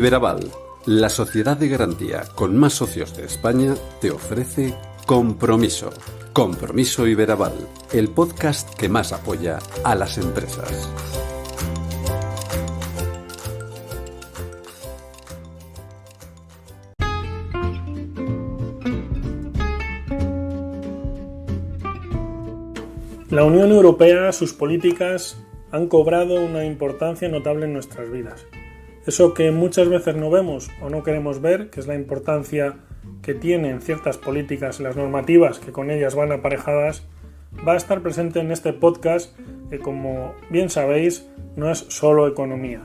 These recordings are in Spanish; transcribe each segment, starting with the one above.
Iberaval, la sociedad de garantía con más socios de España, te ofrece Compromiso. Compromiso Iberaval, el podcast que más apoya a las empresas. La Unión Europea, sus políticas han cobrado una importancia notable en nuestras vidas. Eso que muchas veces no vemos o no queremos ver, que es la importancia que tienen ciertas políticas y las normativas que con ellas van aparejadas, va a estar presente en este podcast que, como bien sabéis, no es solo economía.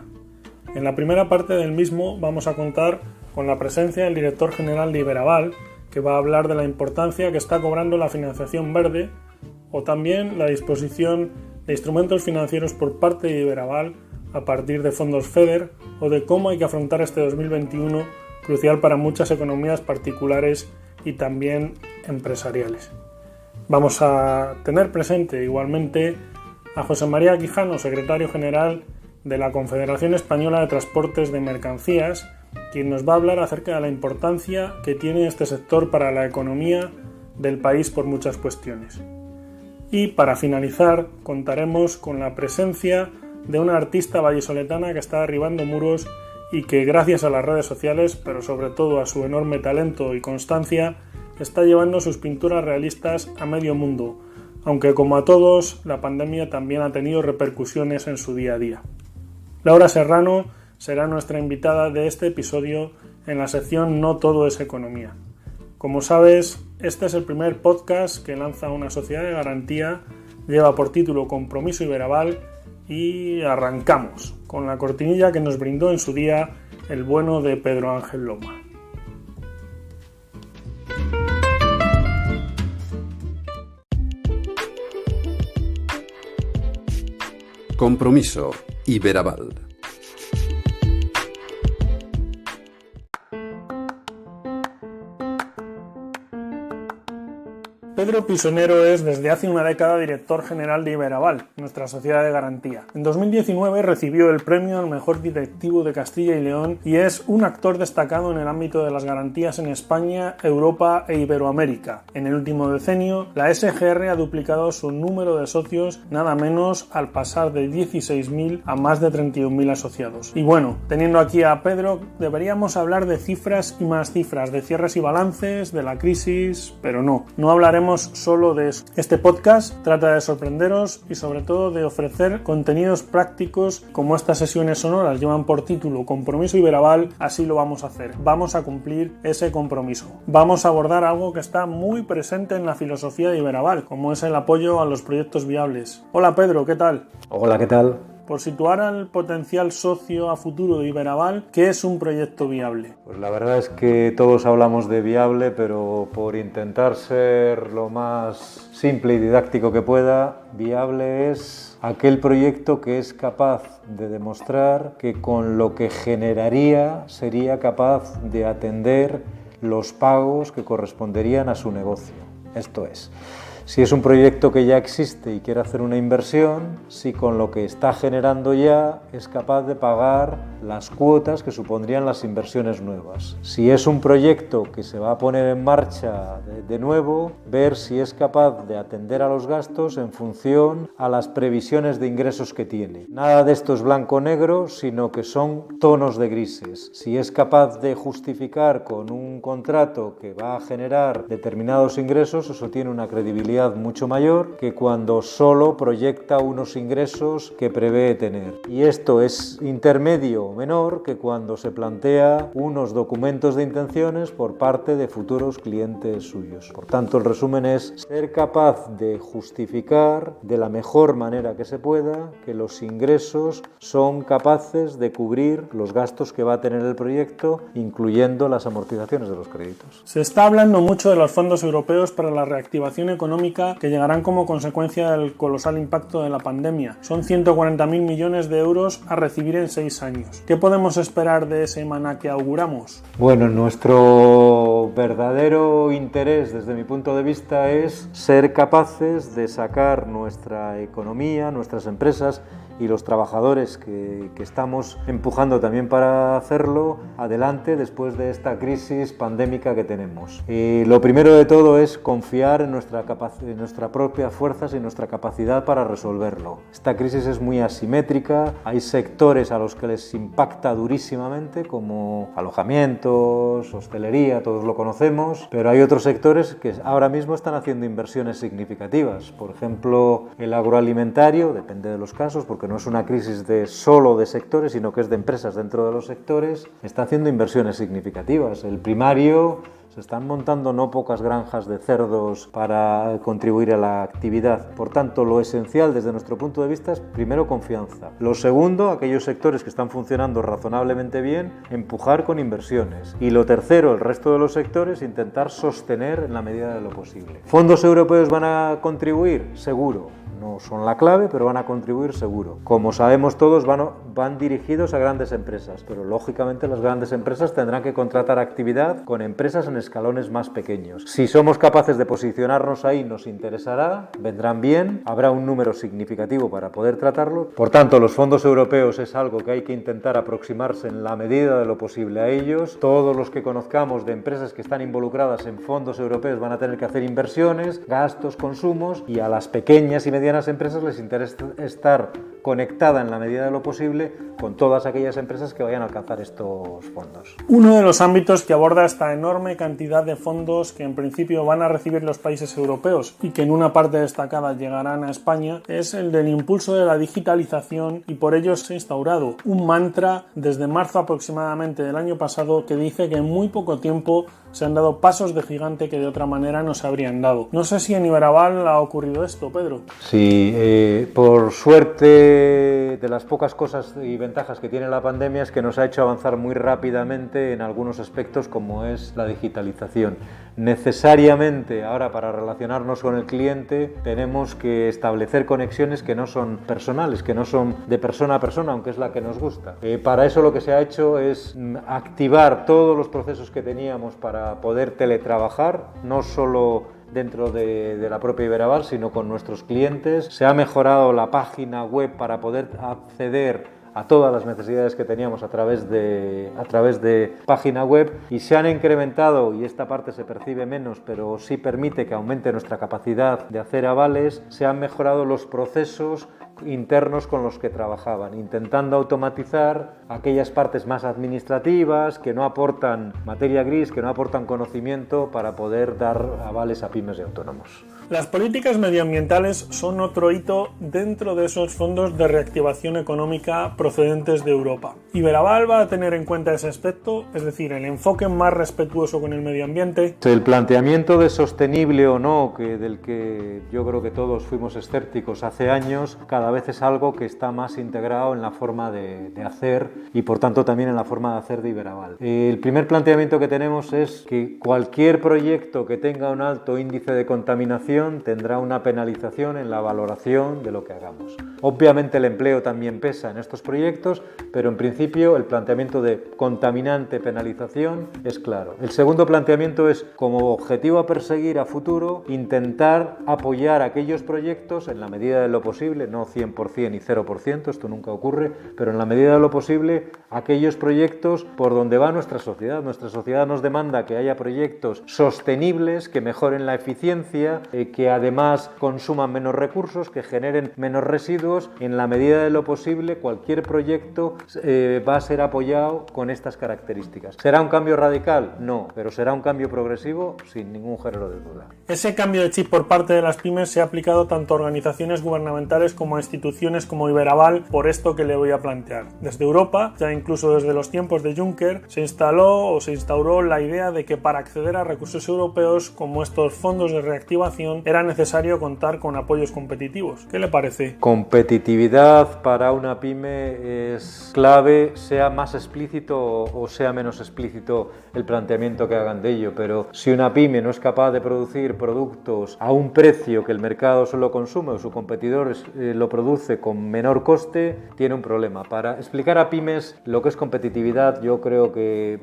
En la primera parte del mismo vamos a contar con la presencia del director general de Iberaval, que va a hablar de la importancia que está cobrando la financiación verde o también la disposición de instrumentos financieros por parte de Iberaval a partir de fondos FEDER o de cómo hay que afrontar este 2021 crucial para muchas economías particulares y también empresariales. Vamos a tener presente igualmente a José María Quijano, secretario general de la Confederación Española de Transportes de Mercancías, quien nos va a hablar acerca de la importancia que tiene este sector para la economía del país por muchas cuestiones. Y para finalizar contaremos con la presencia de una artista vallisoletana que está derribando muros y que gracias a las redes sociales, pero sobre todo a su enorme talento y constancia, está llevando sus pinturas realistas a medio mundo, aunque como a todos, la pandemia también ha tenido repercusiones en su día a día. Laura Serrano será nuestra invitada de este episodio en la sección No todo es economía. Como sabes, este es el primer podcast que lanza una sociedad de garantía, lleva por título Compromiso Iberaval y arrancamos con la cortinilla que nos brindó en su día el bueno de Pedro Ángel Loma. Compromiso Iberaval. Pedro Pisonero es desde hace una década director general de Iberaval, nuestra sociedad de garantía. En 2019 recibió el premio al mejor directivo de Castilla y León y es un actor destacado en el ámbito de las garantías en España, Europa e Iberoamérica. En el último decenio, la SGR ha duplicado su número de socios nada menos al pasar de 16.000 a más de 31.000 asociados. Y bueno, teniendo aquí a Pedro, deberíamos hablar de cifras y más cifras, de cierres y balances, de la crisis, pero no hablaremos solo de eso. Este podcast trata de sorprenderos y sobre todo de ofrecer contenidos prácticos como estas sesiones sonoras llevan por título Compromiso Iberaval. Así lo vamos a hacer. Vamos a cumplir ese compromiso. Vamos a abordar algo que está muy presente en la filosofía de Iberaval, como es el apoyo a los proyectos viables. Hola Pedro, ¿qué tal? Hola, ¿qué tal? Por situar al potencial socio a futuro de Iberaval, ¿qué es un proyecto viable? Pues la verdad es que todos hablamos de viable, pero por intentar ser lo más simple y didáctico que pueda, viable es aquel proyecto que es capaz de demostrar que con lo que generaría sería capaz de atender los pagos que corresponderían a su negocio. Esto es, si es un proyecto que ya existe y quiere hacer una inversión, si con lo que está generando ya es capaz de pagar las cuotas que supondrían las inversiones nuevas. Si es un proyecto que se va a poner en marcha de nuevo, ver si es capaz de atender a los gastos en función a las previsiones de ingresos que tiene. Nada de esto es blanco-negro, sino que son tonos de grises. Si es capaz de justificar con un contrato que va a generar determinados ingresos, eso tiene una credibilidad rentabilidad mucho mayor que cuando solo proyecta unos ingresos que prevé tener. Y esto es intermedio o menor que cuando se plantea unos documentos de intenciones por parte de futuros clientes suyos. Por tanto, el resumen es ser capaz de justificar de la mejor manera que se pueda que los ingresos son capaces de cubrir los gastos que va a tener el proyecto, incluyendo las amortizaciones de los créditos. Se está hablando mucho de los fondos europeos para la reactivación económica que llegarán como consecuencia del colosal impacto de la pandemia. Son 140.000 millones de euros a recibir en 6 años. ¿Qué podemos esperar de ese maná que auguramos? Bueno, nuestro verdadero interés desde mi punto de vista es ser capaces de sacar nuestra economía, nuestras empresas y los trabajadores que estamos empujando también para hacerlo adelante después de esta crisis pandémica que tenemos. Lo primero de todo es confiar en nuestras propias fuerzas y nuestra capacidad para resolverlo. Esta crisis es muy asimétrica, hay sectores a los que les impacta durísimamente como alojamientos, hostelería, todos lo conocemos, pero hay otros sectores que ahora mismo están haciendo inversiones significativas. Por ejemplo, el agroalimentario, depende de los casos, porque no es una crisis solo de sectores, sino que es de empresas dentro de los sectores, está haciendo inversiones significativas. El primario, se están montando no pocas granjas de cerdos para contribuir a la actividad. Por tanto, lo esencial desde nuestro punto de vista es, primero, confianza. Lo segundo, aquellos sectores que están funcionando razonablemente bien, empujar con inversiones. Y lo tercero, el resto de los sectores, intentar sostener en la medida de lo posible. ¿Fondos europeos van a contribuir? Seguro. No son la clave, pero van a contribuir seguro. Como sabemos todos, van dirigidos a grandes empresas, pero lógicamente las grandes empresas tendrán que contratar actividad con empresas en escalones más pequeños. Si somos capaces de posicionarnos ahí, nos interesará, vendrán bien, habrá un número significativo para poder tratarlo. Por tanto, los fondos europeos es algo que hay que intentar aproximarse en la medida de lo posible a ellos. Todos los que conozcamos de empresas que están involucradas en fondos europeos van a tener que hacer inversiones, gastos, consumos, y a las pequeñas y medianas empresas les interesa estar conectada en la medida de lo posible con todas aquellas empresas que vayan a alcanzar estos fondos. Uno de los ámbitos que aborda esta enorme cantidad de fondos que en principio van a recibir los países europeos y que en una parte destacada llegarán a España es el del impulso de la digitalización, y por ello se ha instaurado un mantra desde marzo aproximadamente del año pasado que dice que en muy poco tiempo se han dado pasos de gigante que de otra manera no se habrían dado. No sé si en Iberaval ha ocurrido esto, Pedro. Sí, por suerte, de las pocas cosas y ventajas que tiene la pandemia es que nos ha hecho avanzar muy rápidamente en algunos aspectos como es la digitalización. Necesariamente ahora, para relacionarnos con el cliente, tenemos que establecer conexiones que no son personales, que no son de persona a persona, aunque es la que nos gusta. Para eso lo que se ha hecho es activar todos los procesos que teníamos para poder teletrabajar, no solo dentro de la propia Iberaval, sino con nuestros clientes. Se ha mejorado la página web para poder acceder a todas las necesidades que teníamos a través de página web, y se han incrementado, y esta parte se percibe menos, pero sí permite que aumente nuestra capacidad de hacer avales. Se han mejorado los procesos internos con los que trabajaban, intentando automatizar aquellas partes más administrativas que no aportan materia gris, que no aportan conocimiento para poder dar avales a pymes y autónomos. Las políticas medioambientales son otro hito dentro de esos fondos de reactivación económica procedentes de Europa. Iberaval va a tener en cuenta ese aspecto, es decir, el enfoque más respetuoso con el medio ambiente. El planteamiento de sostenible o no, del que yo creo que todos fuimos escépticos hace años, cada vez es algo que está más integrado en la forma de hacer, y por tanto también en la forma de hacer de Iberaval. El primer planteamiento que tenemos es que cualquier proyecto que tenga un alto índice de contaminación tendrá una penalización en la valoración de lo que hagamos. Obviamente el empleo también pesa en estos proyectos, pero en principio el planteamiento de contaminante penalización es claro. El segundo planteamiento es, como objetivo a perseguir a futuro, intentar apoyar aquellos proyectos en la medida de lo posible, no 100% y 0%, esto nunca ocurre, pero en la medida de lo posible, aquellos proyectos por donde va nuestra sociedad. Nuestra sociedad nos demanda que haya proyectos sostenibles, que mejoren la eficiencia, que además consuman menos recursos, que generen menos residuos. En la medida de lo posible, cualquier proyecto va a ser apoyado con estas características. ¿Será un cambio radical? No, pero será un cambio progresivo sin ningún género de duda. Ese cambio de chip por parte de las pymes se ha aplicado tanto a organizaciones gubernamentales como a instituciones como Iberaval, por esto que le voy a plantear. Desde Europa, ya incluso desde los tiempos de Juncker, se instauró la idea de que para acceder a recursos europeos como estos fondos de reactivación era necesario contar con apoyos competitivos. ¿Qué le parece? Competitividad para una pyme es clave, sea más explícito o sea menos explícito el planteamiento que hagan de ello, pero si una pyme no es capaz de producir productos a un precio que el mercado solo consume o su competidor lo produce con menor coste, tiene un problema. Para explicar a pymes lo que es competitividad, yo creo que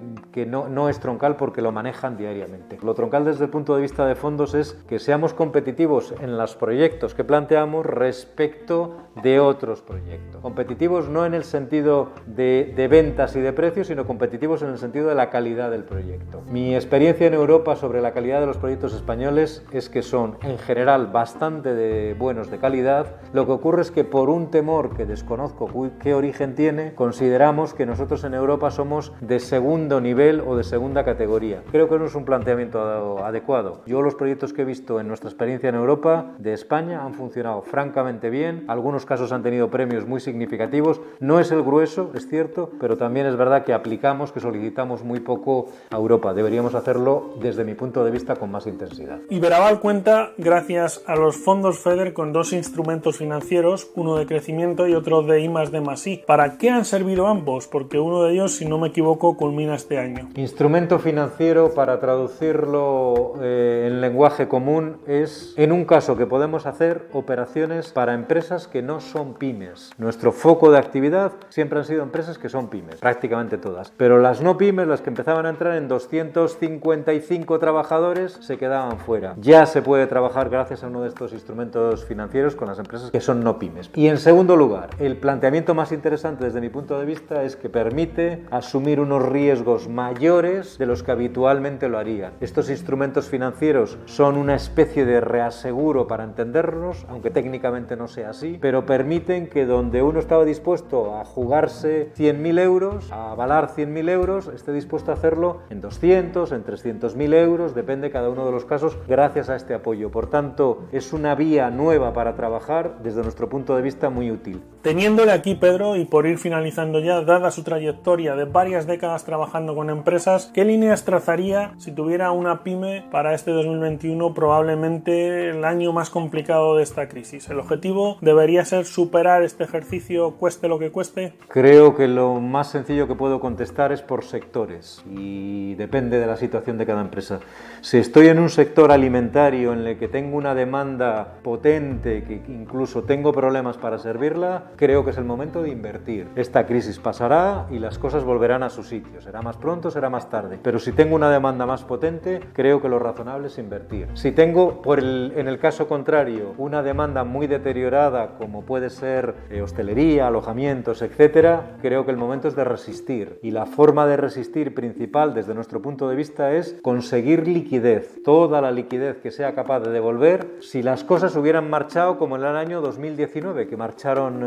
no es troncal porque lo manejan diariamente. Lo troncal desde el punto de vista de fondos es que seamos competitivos en los proyectos que planteamos respecto de otros proyectos. Competitivos no en el sentido de ventas y de precios, sino competitivos en el sentido de la calidad del proyecto. Mi experiencia en Europa sobre la calidad de los proyectos españoles es que son en general bastante buenos de calidad. Lo que ocurre es que por un temor que desconozco qué origen tiene, consideramos que nosotros en Europa somos de segundo nivel o de segunda categoría. Creo que no es un planteamiento adecuado. Yo los proyectos que he visto en nuestra experiencia en Europa de España han funcionado francamente bien. Algunos casos han tenido premios muy significativos. No es el grueso, es cierto, pero también es verdad que aplicamos, que solicitamos muy poco a Europa. Deberíamos hacerlo, desde mi punto de vista, con más intensidad. Iberaval cuenta, gracias a los fondos FEDER, con dos instrumentos financieros, uno de crecimiento y otro de I+D+I. ¿Para qué han servido ambos? Porque uno de ellos, si no me equivoco, culmina este año. Instrumento financiero, para traducirlo en lenguaje común, es, en un caso que podemos hacer, operaciones para empresas que no son pymes. Nuestro foco de actividad siempre han sido empresas que son pymes, prácticamente todas. Pero las no pymes, las que empezaban a entrar en 255 trabajadores, se quedaban fuera. Ya se puede trabajar gracias a uno de estos instrumentos financieros con las empresas que son no pymes. Y en segundo lugar, el planteamiento más interesante desde mi punto de vista es que permite asumir unos riesgos mayores de los que habitualmente lo harían. Estos instrumentos financieros son una especie de reaseguro, para entendernos, aunque técnicamente no sea así, pero permiten que donde uno estaba dispuesto a jugarse 100.000 euros, a avalar 100.000 euros, esté dispuesto a hacerlo en 200, en 300.000 euros, depende cada uno de los casos, gracias a este apoyo. Por tanto, es una vía nueva para trabajar, desde nuestro punto de vista, muy útil. Teniéndole aquí, Pedro, y por ir finalizando ya, dada su trayectoria de varias décadas trabajando con empresas, ¿qué líneas trazaría si tuviera una pyme para este 2021, probablemente el año más complicado de esta crisis? ¿El objetivo debería ser superar este ejercicio, cueste lo que cueste? Creo que lo más sencillo que puedo contestar es por sectores y depende de la situación de cada empresa. Si estoy en un sector alimentario en el que tengo una demanda potente, que incluso tengo problemas para servirla, creo que es el momento de invertir. Esta crisis pasará y las cosas volverán a su sitio. Será más pronto, será más tarde. Pero si tengo una demanda más potente, creo que lo razonable es invertir. Si tengo, en el caso contrario, una demanda muy deteriorada, como puede ser hostelería, alojamientos, etcétera, creo que el momento es de resistir. Y la forma de resistir principal, desde nuestro punto de vista, es conseguir liquidez. Toda la liquidez que sea capaz de devolver si las cosas hubieran marchado como en el año 2019, que marcharon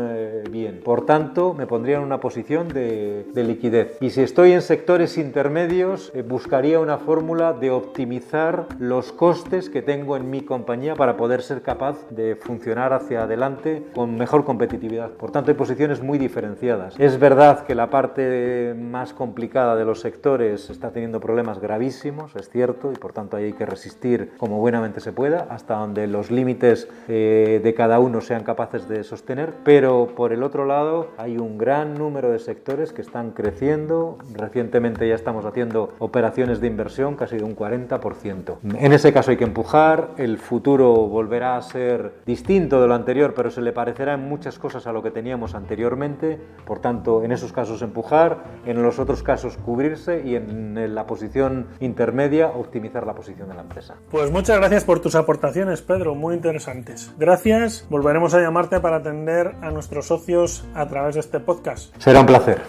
bien. Por tanto, me pondría en una posición de liquidez. Y si estoy en sectores intermedios, buscaría una fórmula de optimizar los costes que tengo en mi compañía para poder ser capaz de funcionar hacia adelante con mejor competitividad. Por tanto, hay posiciones muy diferenciadas. Es verdad que la parte más complicada de los sectores está teniendo problemas gravísimos, es cierto, y por tanto hay que resistir como buenamente se pueda, hasta donde los límites de cada uno sean capaces de sostener, pero por el otro lado hay un gran número de sectores que están creciendo. Recientemente ya estamos haciendo operaciones de inversión casi de un 40%. En ese ese caso hay que empujar, el futuro volverá a ser distinto de lo anterior, pero se le parecerá en muchas cosas a lo que teníamos anteriormente, por tanto, en esos casos empujar, en los otros casos cubrirse y en la posición intermedia optimizar la posición de la empresa. Pues muchas gracias por tus aportaciones, Pedro, muy interesantes. Gracias, volveremos a llamarte para atender a nuestros socios a través de este podcast. Será un placer.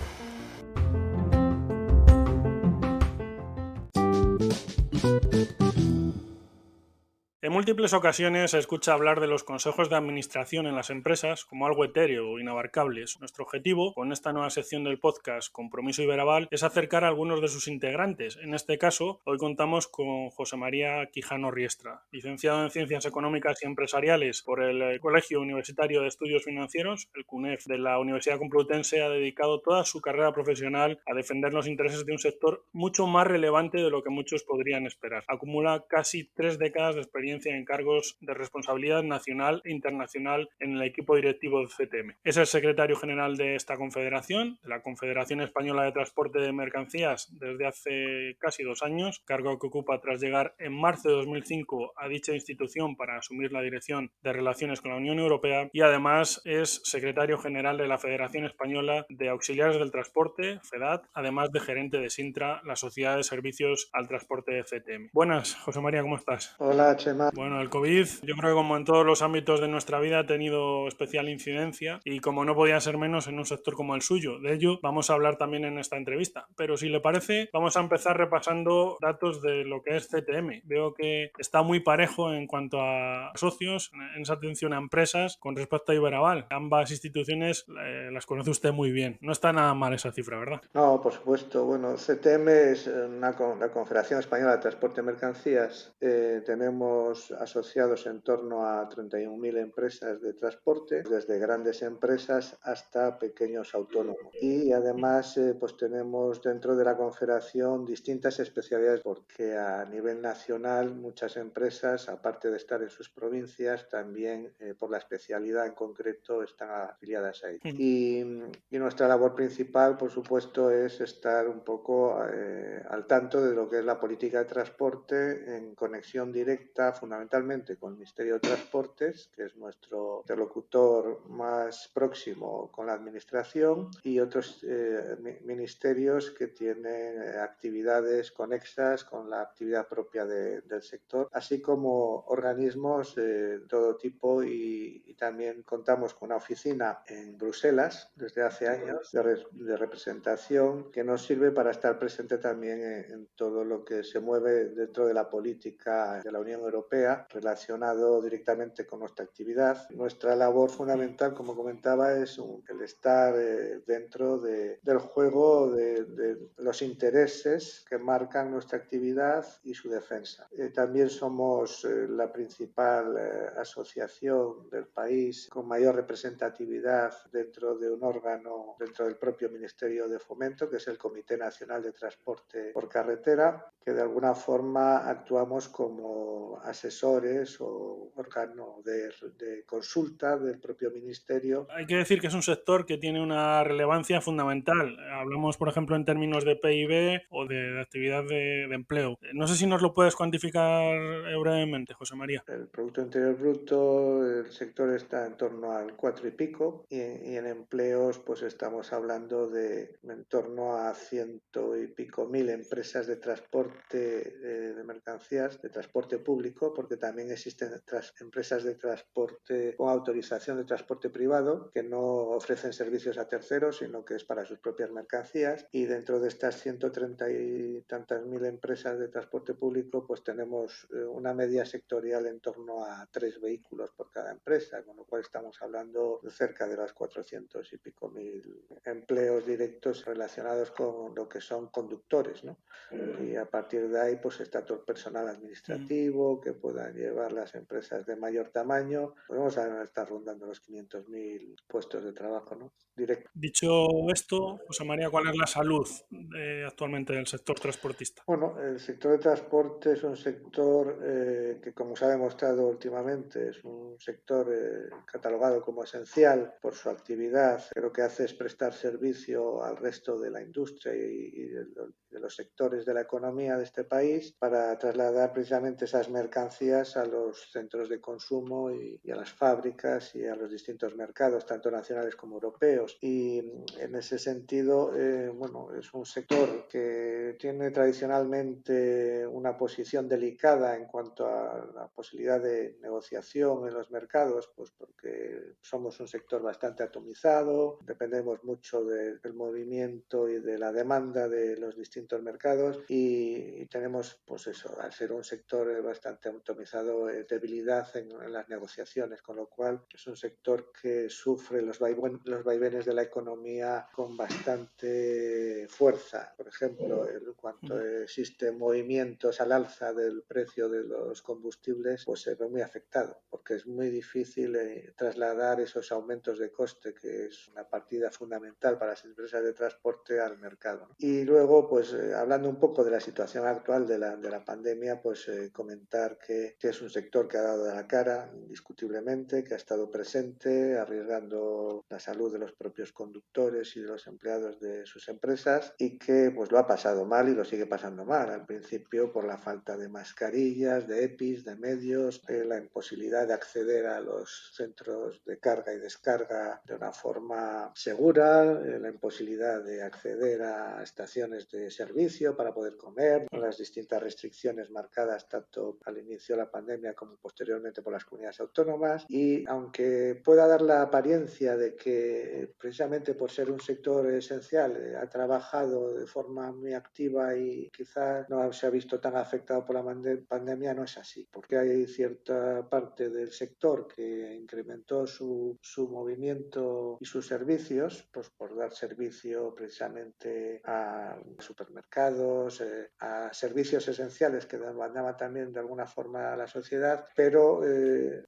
En múltiples ocasiones se escucha hablar de los consejos de administración en las empresas como algo etéreo o inabarcable. Nuestro objetivo con esta nueva sección del podcast Compromiso Iberaval es acercar a algunos de sus integrantes. En este caso, hoy contamos con José María Quijano Riestra, licenciado en Ciencias Económicas y Empresariales por el Colegio Universitario de Estudios Financieros, el CUNEF, de la Universidad Complutense. Ha dedicado toda su carrera profesional a defender los intereses de un sector mucho más relevante de lo que muchos podrían esperar. Acumula casi 3 décadas de experiencia en cargos de responsabilidad nacional e internacional en el equipo directivo del CTM. Es el secretario general de esta confederación, de la Confederación Española de Transporte de Mercancías, desde hace casi 2 años, cargo que ocupa tras llegar en marzo de 2005 a dicha institución para asumir la dirección de relaciones con la Unión Europea, y además es secretario general de la Federación Española de Auxiliares del Transporte, FEDAT, además de gerente de Sintra, la Sociedad de Servicios al Transporte de CTM. Buenas, José María, ¿cómo estás? Hola, Chema. Bueno, el COVID, yo creo que como en todos los ámbitos de nuestra vida ha tenido especial incidencia y como no podía ser menos en un sector como el suyo. De ello vamos a hablar también en esta entrevista. Pero si le parece, vamos a empezar repasando datos de lo que es CTM. Veo que está muy parejo en cuanto a socios, en esa atención a empresas con respecto a Iberaval. Ambas instituciones las conoce usted muy bien. No está nada mal esa cifra, ¿verdad? No, por supuesto. Bueno, CTM es la Confederación Española de Transporte de Mercancías. Tenemos asociados en torno a 31.000 empresas de transporte, desde grandes empresas hasta pequeños autónomos. Y además pues tenemos dentro de la confederación distintas especialidades, porque a nivel nacional muchas empresas, aparte de estar en sus provincias, también por la especialidad en concreto están afiliadas a ellas. Y nuestra labor principal, por supuesto, es estar un poco al tanto de lo que es la política de transporte en conexión directa fundamentalmente con el Ministerio de Transportes, que es nuestro interlocutor más próximo con la Administración, y otros ministerios que tienen actividades conexas con la actividad propia del sector, así como organismos de todo tipo, y también contamos con una oficina en Bruselas desde hace años de representación que nos sirve para estar presente también en todo lo que se mueve dentro de la política de la Unión Europea relacionado directamente con nuestra actividad. Nuestra labor fundamental, como comentaba, es el estar dentro del juego de los intereses que marcan nuestra actividad y su defensa. También somos la principal asociación del país con mayor representatividad dentro de un órgano dentro del propio Ministerio de Fomento, que es el Comité Nacional de Transporte por Carretera, que de alguna forma actuamos como asesores o órgano de consulta del propio ministerio. Hay que decir que es un sector que tiene una relevancia fundamental. Hablamos, por ejemplo, en términos de PIB o de actividad de empleo. No sé si nos lo puedes cuantificar brevemente, José María. El Producto Interior Bruto, el sector está en torno al 4 y pico, y en empleos pues estamos hablando de en torno a 100 y pico mil empresas de transporte de mercancías, de transporte público, porque también existen empresas de transporte con autorización de transporte privado que no ofrecen servicios a terceros, sino que es para sus propias mercancías. Y dentro de estas 130 y tantas mil empresas de transporte público, pues tenemos una media sectorial en torno a 3 vehículos por cada empresa, con lo cual estamos hablando de cerca de las 400 y pico mil empleos directos relacionados con lo que son conductores, ¿no? Y a partir de ahí pues está todo el personal administrativo que puedan llevar las empresas de mayor tamaño. Podemos estar rondando los 500.000 puestos de trabajo, ¿no? Directo. Dicho esto, José María, ¿cuál es la salud actualmente del sector transportista? Bueno, el sector de transporte es un sector que, como se ha demostrado últimamente, es un sector catalogado como esencial por su actividad, que lo que hace es prestar servicio al resto de la industria y de los sectores de la economía de este país para trasladar precisamente esas mercancías a los centros de consumo y a las fábricas y a los distintos mercados, tanto nacionales como europeos. Y en ese sentido, bueno, es un sector que tiene tradicionalmente una posición delicada en cuanto a la posibilidad de negociación en los mercados, pues porque somos un sector bastante atomizado, dependemos mucho del movimiento y de la demanda de los distintos mercados y tenemos, pues eso, al ser un sector bastante atomizado, debilidad en las negociaciones, con lo cual es un sector que sufre los vaivenes de la economía con bastante fuerza. Por ejemplo, en cuanto existen movimientos al alza del precio de los combustibles, pues se ve muy afectado, porque es muy difícil trasladar esos aumentos de coste, que es una partida fundamental para las empresas de transporte, al mercado, ¿no? Y luego, pues hablando un poco de la situación actual de la pandemia, pues comentar que es un sector que ha dado la cara indiscutiblemente, que ha estado presente, arriesgando la salud de los propios conductores y de los empleados de sus empresas, y que pues lo ha pasado mal y lo sigue pasando mal. Al principio por la falta de mascarillas, de EPIs, de medios, la imposibilidad de acceder a los centros de carga y descarga de una forma segura, la imposibilidad de acceder a estaciones de servicio para poder comer, con las distintas restricciones marcadas tanto al inicio de la pandemia como posteriormente por las comunidades autónomas. Y aunque pueda dar la apariencia de que precisamente por ser un sector esencial ha trabajado de forma muy activa y quizás no se ha visto tan afectado por la pandemia, no es así, porque hay cierta parte del sector que incrementó su movimiento y sus servicios, pues por dar servicio precisamente a supermercados, a servicios esenciales que demandaban también de alguna forma a la sociedad, pero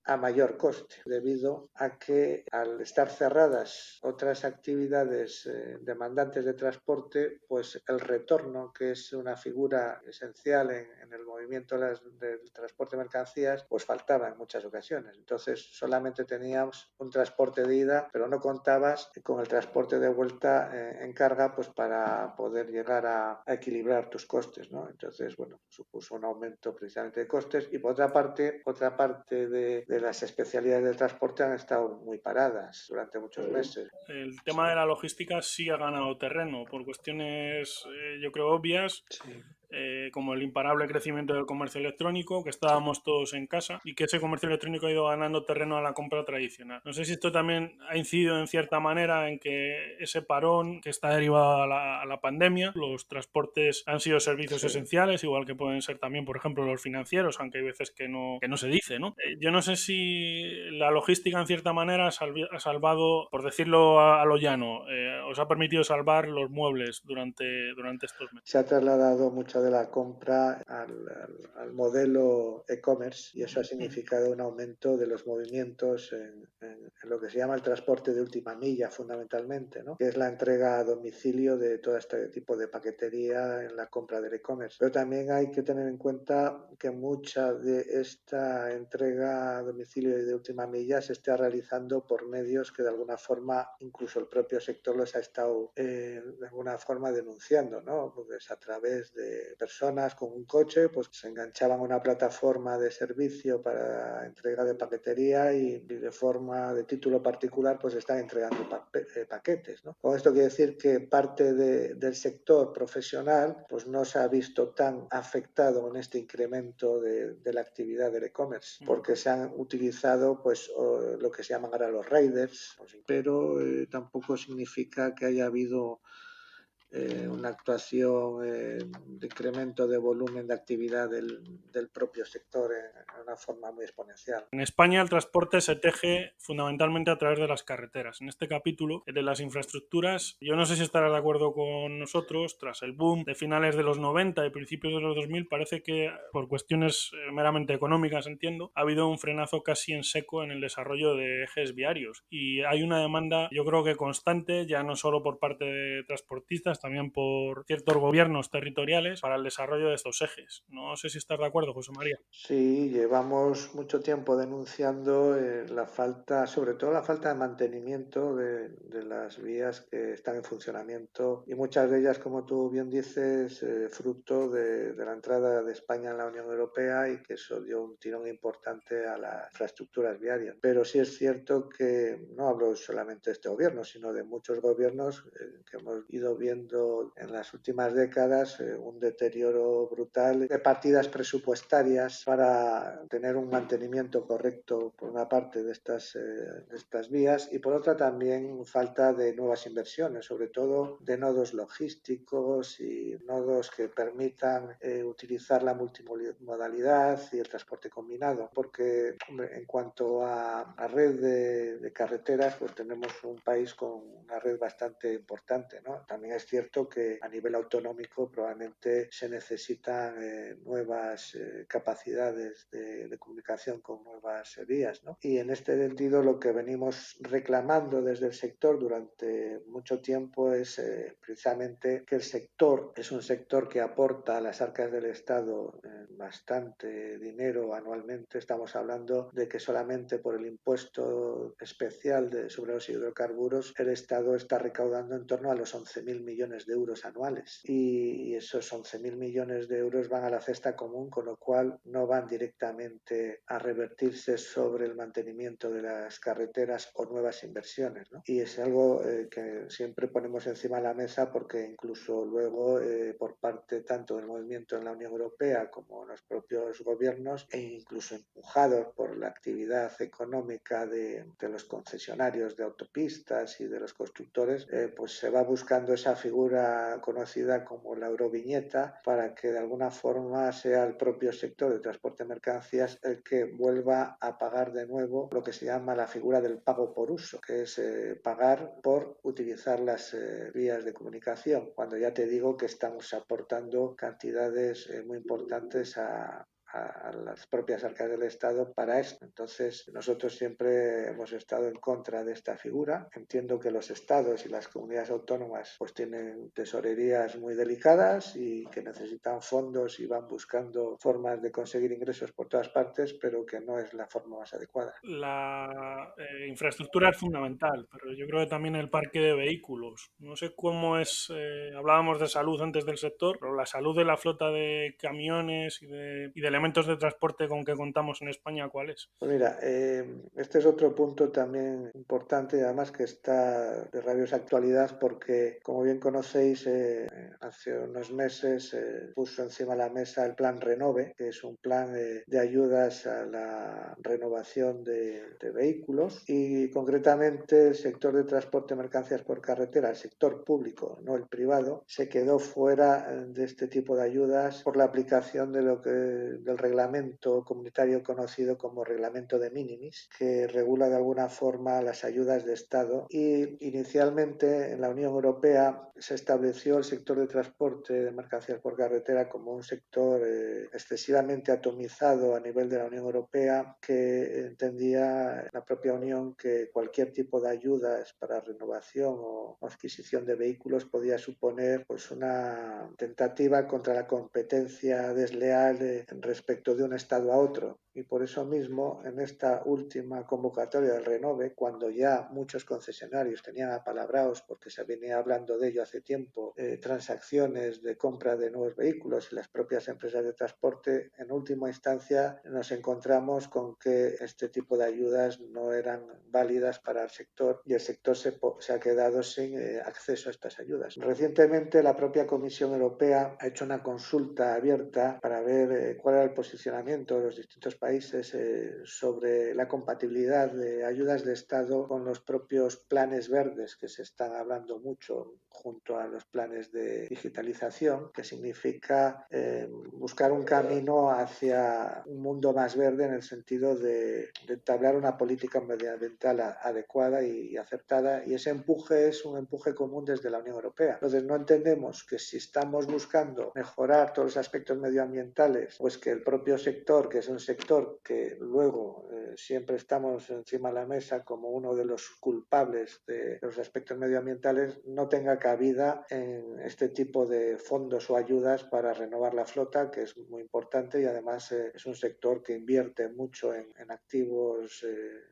a mayor coste, debido a que al estar cerradas otras actividades demandantes de transporte, pues el retorno, que es una figura esencial en el movimiento del transporte de mercancías, pues faltaba en muchas ocasiones. Entonces solamente teníamos un transporte de ida, pero no contabas con el transporte de vuelta en carga, pues para poder llegar a equilibrar tus costes, ¿no? Entonces, bueno, supuso un aumento precisamente de costes. Y por otra parte de las especialidades del transporte han estado muy paradas durante muchos meses. El tema de la logística sí ha ganado terreno por cuestiones, yo creo, obvias. Sí. Como el imparable crecimiento del comercio electrónico, que estábamos todos en casa y que ese comercio electrónico ha ido ganando terreno a la compra tradicional. No sé si esto también ha incidido en cierta manera en que ese parón que está derivado a la pandemia, los transportes han sido servicios esenciales, igual que pueden ser también, por ejemplo, los financieros, aunque hay veces que no se dice, ¿no? Yo no sé si la logística en cierta manera ha salvado, por decirlo a lo llano, os ha permitido salvar los muebles durante estos meses. Se ha trasladado mucho de la compra al modelo e-commerce, y eso ha significado un aumento de los movimientos en lo que se llama el transporte de última milla, fundamentalmente, ¿no? Que es la entrega a domicilio de todo este tipo de paquetería en la compra del e-commerce. Pero también hay que tener en cuenta que mucha de esta entrega a domicilio y de última milla se está realizando por medios que de alguna forma incluso el propio sector los ha estado de alguna forma denunciando, ¿no? Porque es a través de personas con un coche, pues se enganchaban a una plataforma de servicio para entrega de paquetería y de forma de título particular pues están entregando paquetes, ¿no? Con esto quiere decir que parte del sector profesional pues no se ha visto tan afectado en este incremento de la actividad del e-commerce, porque se han utilizado pues lo que se llaman ahora los riders, pero tampoco significa que haya habido una actuación de incremento de volumen de actividad del propio sector en una forma muy exponencial. En España el transporte se teje fundamentalmente a través de las carreteras. En este capítulo de las infraestructuras, yo no sé si estarás de acuerdo con nosotros, tras el boom de finales de los 90 y principios de los 2000, parece que por cuestiones meramente económicas, entiendo, ha habido un frenazo casi en seco en el desarrollo de ejes viarios. Y hay una demanda, yo creo que constante, ya no solo por parte de transportistas, apoyadas también por ciertos gobiernos territoriales para el desarrollo de estos ejes. No sé si estás de acuerdo, José María. Sí, llevamos mucho tiempo denunciando la falta, sobre todo la falta de mantenimiento de las vías que están en funcionamiento y muchas de ellas, como tú bien dices, fruto de la entrada de España en la Unión Europea y que eso dio un tirón importante a las infraestructuras viarias. Pero sí es cierto que no hablo solamente de este gobierno, sino de muchos gobiernos que hemos ido viendo en las últimas décadas un deterioro brutal de partidas presupuestarias para tener un mantenimiento correcto por una parte de estas vías y por otra también falta de nuevas inversiones, sobre todo de nodos logísticos y nodos que permitan utilizar la multimodalidad y el transporte combinado, porque hombre, en cuanto a red de carreteras, pues tenemos un país con una red bastante importante, ¿no? También es cierto que a nivel autonómico probablemente se necesitan nuevas capacidades de comunicación con nuevas vías, ¿no? Y en este sentido lo que venimos reclamando desde el sector durante mucho tiempo es precisamente que el sector es un sector que aporta a las arcas del Estado bastante dinero anualmente. Estamos hablando de que solamente por el impuesto especial sobre los hidrocarburos el Estado está recaudando en torno a los 11.000 millones de euros anuales y esos 11.000 millones de euros van a la cesta común, con lo cual no van directamente a revertirse sobre el mantenimiento de las carreteras o nuevas inversiones, ¿no? Y es algo que siempre ponemos encima de la mesa porque incluso luego por parte tanto del movimiento en la Unión Europea como los propios gobiernos e incluso empujados por la actividad económica de los concesionarios de autopistas y de los constructores, pues se va buscando esa figura conocida como la euroviñeta para que de alguna forma sea el propio sector de transporte de mercancías el que vuelva a pagar de nuevo lo que se llama la figura del pago por uso, que es pagar por utilizar las vías de comunicación, cuando ya te digo que estamos aportando cantidades muy importantes a las propias arcas del Estado para esto. Entonces, nosotros siempre hemos estado en contra de esta figura. Entiendo que los estados y las comunidades autónomas pues tienen tesorerías muy delicadas y que necesitan fondos y van buscando formas de conseguir ingresos por todas partes, pero que no es la forma más adecuada. La infraestructura es fundamental, pero yo creo que también el parque de vehículos. No sé cómo es, hablábamos de salud antes del sector, pero la salud de la flota de camiones y de elementos de transporte con que contamos en España, ¿cuál es? Pues mira, este es otro punto también importante y además que está de rabiosa actualidad porque, como bien conocéis, hace unos meses puso encima de la mesa el plan Renove, que es un plan de ayudas a la renovación de vehículos y concretamente el sector de transporte de mercancías por carretera, el sector público, no el privado, se quedó fuera de este tipo de ayudas por la aplicación del reglamento comunitario conocido como reglamento de minimis, que regula de alguna forma las ayudas de Estado y inicialmente en la Unión Europea se estableció el sector de transporte de mercancías por carretera como un sector excesivamente atomizado a nivel de la Unión Europea, que entendía la propia Unión que cualquier tipo de ayudas para renovación o adquisición de vehículos podía suponer pues una tentativa contra la competencia desleal respecto de un Estado a otro. Y por eso mismo, en esta última convocatoria del Renove, cuando ya muchos concesionarios tenían apalabrados, porque se venía hablando de ello hace tiempo, transacciones de compra de nuevos vehículos y las propias empresas de transporte, en última instancia nos encontramos con que este tipo de ayudas no eran válidas para el sector y el sector se ha quedado sin acceso a estas ayudas. Recientemente la propia Comisión Europea ha hecho una consulta abierta para ver cuál era el posicionamiento de los distintos países sobre la compatibilidad de ayudas de Estado con los propios planes verdes que se están hablando mucho junto a los planes de digitalización, que significa buscar un camino hacia un mundo más verde en el sentido de entablar una política medioambiental adecuada y aceptada, y ese empuje es un empuje común desde la Unión Europea. Entonces no entendemos que si estamos buscando mejorar todos los aspectos medioambientales, pues que el propio sector, que es un sector sector que luego siempre estamos encima de la mesa como uno de los culpables de los aspectos medioambientales, no tenga cabida en este tipo de fondos o ayudas para renovar la flota, que es muy importante y además es un sector que invierte mucho en activos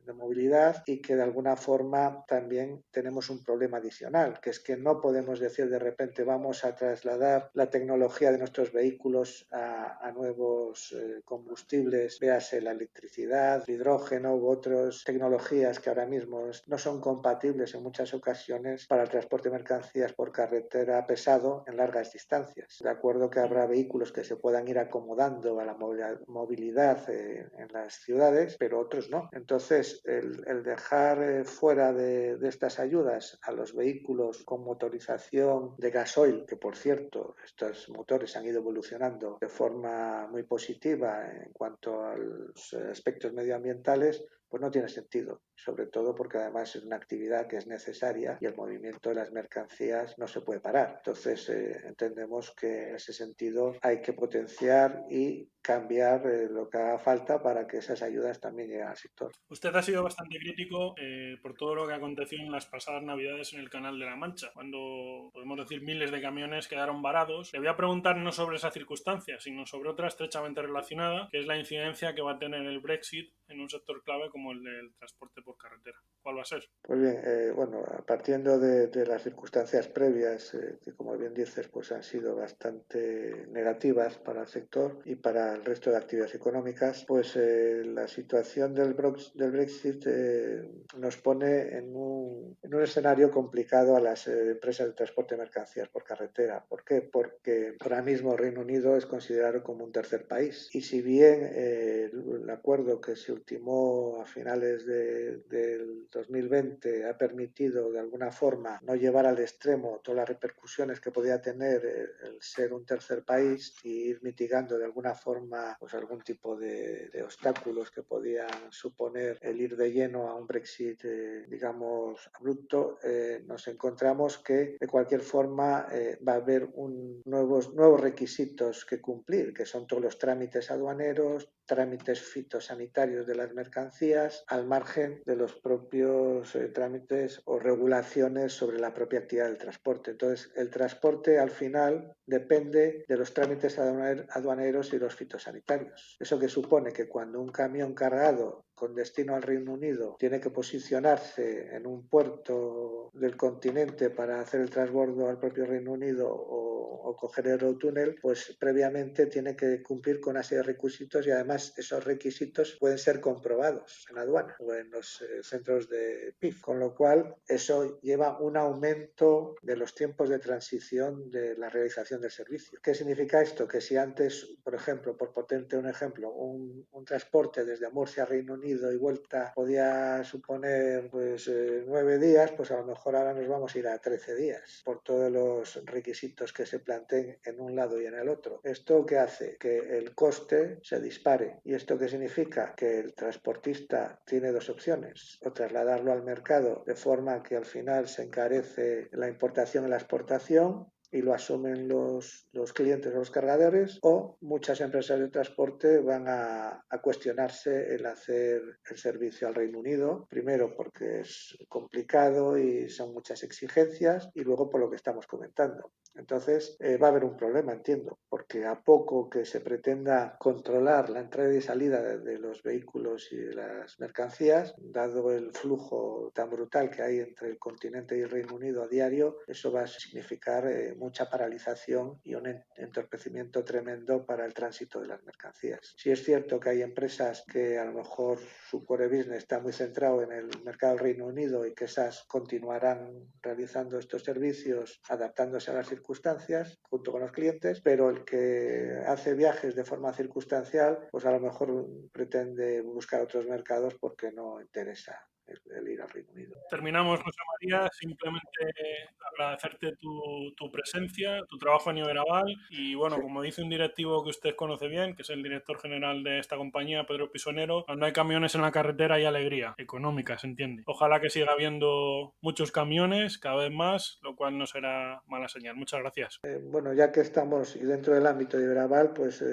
de movilidad y que de alguna forma también tenemos un problema adicional, que es que no podemos decir de repente vamos a trasladar la tecnología de nuestros vehículos a nuevos combustibles, véase la electricidad, el hidrógeno u otras tecnologías que ahora mismo no son compatibles en muchas ocasiones para el transporte de mercancías por carretera pesado en largas distancias. De acuerdo que habrá vehículos que se puedan ir acomodando a la movilidad en las ciudades, pero otros no. Entonces, el dejar fuera de estas ayudas a los vehículos con motorización de gasoil, que por cierto, estos motores han ido evolucionando de forma muy positiva en cuanto a los aspectos medioambientales, pues no tiene sentido, sobre todo porque además es una actividad que es necesaria y el movimiento de las mercancías no se puede parar. Entonces entendemos que en ese sentido hay que potenciar y cambiar lo que haga falta para que esas ayudas también lleguen al sector. Usted ha sido bastante crítico por todo lo que aconteció en las pasadas Navidades en el Canal de la Mancha, cuando, podemos decir, miles de camiones quedaron varados. Le voy a preguntar no sobre esa circunstancia, sino sobre otra estrechamente relacionada, que es la incidencia que va a tener el Brexit en un sector clave como el del transporte por carretera. ¿Cuál va a ser? Pues bien, bueno, partiendo de las circunstancias previas, que como bien dices, pues han sido bastante negativas para el sector y para el resto de actividades económicas, pues la situación del Brexit nos pone en un escenario complicado a las empresas de transporte de mercancías por carretera. ¿Por qué? Porque ahora mismo Reino Unido es considerado como un tercer país y si bien el acuerdo que se ultimó a finales del 2020 ha permitido de alguna forma no llevar al extremo todas las repercusiones que podía tener el ser un tercer país y ir mitigando de alguna forma pues algún tipo de obstáculos que podían suponer el ir de lleno a un Brexit digamos abrupto, nos encontramos que de cualquier forma va a haber nuevos requisitos que cumplir, que son todos los trámites aduaneros, trámites fitosanitarios de las mercancías, al margen de los propios trámites o regulaciones sobre la propia actividad del transporte. Entonces, el transporte al final depende de los trámites aduaneros y los fitosanitarios. Eso que supone que cuando un camión cargado con destino al Reino Unido tiene que posicionarse en un puerto del continente para hacer el transbordo al propio Reino Unido o coger el Eurotúnel, pues previamente tiene que cumplir con una serie de requisitos y además esos requisitos pueden ser comprobados en la aduana o en los centros de PIF, con lo cual eso lleva un aumento de los tiempos de transición de la realización del servicio. ¿Qué significa esto? Que si antes, por ejemplo, por ponerte un ejemplo, un transporte desde Murcia a Reino Unido y vuelta podía suponer pues 9 días, pues a lo mejor ahora nos vamos a ir a 13 días por todos los requisitos que se planteen en un lado y en el otro. ¿Esto qué hace? Que el coste se dispare. ¿Y esto qué significa? Que el transportista tiene dos opciones: o trasladarlo al mercado de forma que al final se encarece la importación y la exportación y lo asumen los clientes o los cargadores, o muchas empresas de transporte van a cuestionarse el hacer el servicio al Reino Unido, primero porque es complicado y son muchas exigencias y luego por lo que estamos comentando. Entonces va a haber un problema, entiendo, porque a poco que se pretenda controlar la entrada y salida de los vehículos y de las mercancías, dado el flujo tan brutal que hay entre el continente y el Reino Unido a diario, eso va a significar mucha paralización y un entorpecimiento tremendo para el tránsito de las mercancías. Sí es cierto que hay empresas que a lo mejor su core business está muy centrado en el mercado del Reino Unido y que esas continuarán realizando estos servicios adaptándose a las circunstancias junto con los clientes, pero el que hace viajes de forma circunstancial pues a lo mejor pretende buscar otros mercados porque no interesa el ir ir al Reino Unido. Terminamos, José María, simplemente agradecerte tu presencia, tu trabajo en Iberaval y bueno, Sí. como dice un directivo que usted conoce bien, que es el director general de esta compañía, Pedro Pisonero, cuando hay camiones en la carretera hay alegría económica, se entiende. Ojalá que siga habiendo muchos camiones, cada vez más, lo cual no será mala señal. Muchas gracias. Bueno, ya que estamos dentro del ámbito de Iberaval, pues